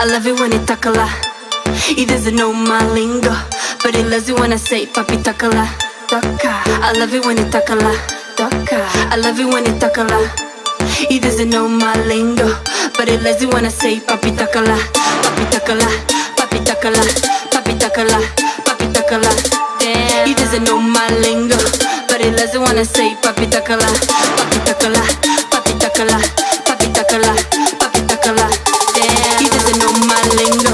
I love it when it takala. He doesn't know my lingo, but he loves it when I say papi takala. I love it when it takala. I love it when it takala. He doesn't know my lingo, but he loves it when I say papi takala. Papi takala, papi takala, papi takala, papi takala. He doesn't know my lingo, but he loves it when I say papi takala. Papi takala, papi takala, papi takala, papi takala. He doesn't know my lingo,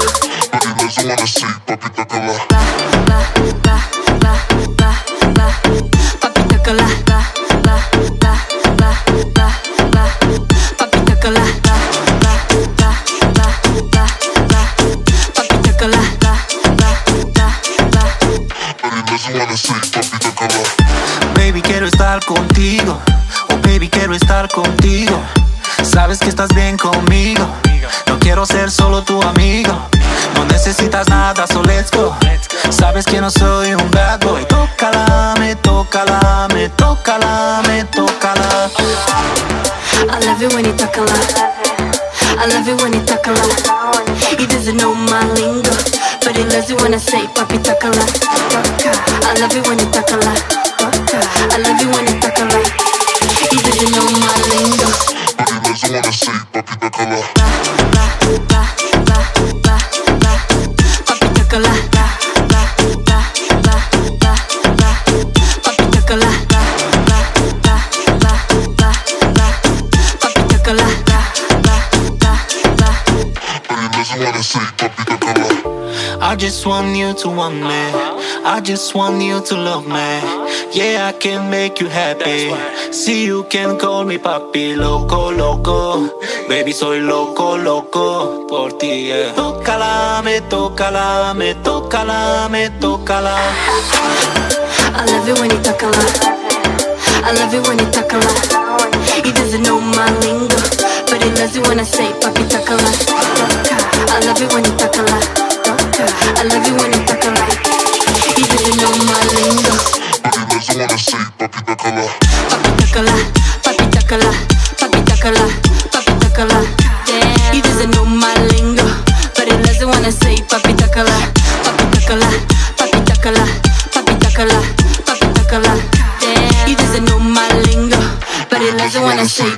but he doesn't wanna say papi takala. Papi takala. Papi takala. Papi takala. But he doesn't wanna say papi takala. Baby, quiero estar contigo. Oh, baby, quiero estar contigo. Sabes que estás bien conmigo. No quiero ser solo tu amigo. No necesitas nada, so let's go. Sabes que no soy un bad boy. Tócala, me tócala, me tócala, me tócala. I love it when he takala. I love it when he takala. He doesn't know my lingo, but he loves it when I say papi takala. I love it when he takala. I love it when he takala. He doesn't know my lingo, But he doesn't wanna say papi takala. papi takala. Papi takala. Papi takala. But he doesn't wanna say papi takala. I just want you to want me. I just want you to love me. Yeah, I can make you happy. See, you can call me papi loco, loco. Baby, soy loco, loco por ti, yeah. Tócala, me tócala, me tócala, me tócala. I love it when he takala. I love it when he takala. He doesn't know my lingo, but he loves it when I say papi takala. I love it when he takala. I love it when he takala. He doesn't know my lingo, But he doesn't wanna say papi takala. papi takala, papi takala, papi takala, papi takala. He doesn't know my lingo, but he loves it when I say papi takala. Papi takala, papi takala, papi takala, papi takala. He doesn't know my lingo, but he loves it when I say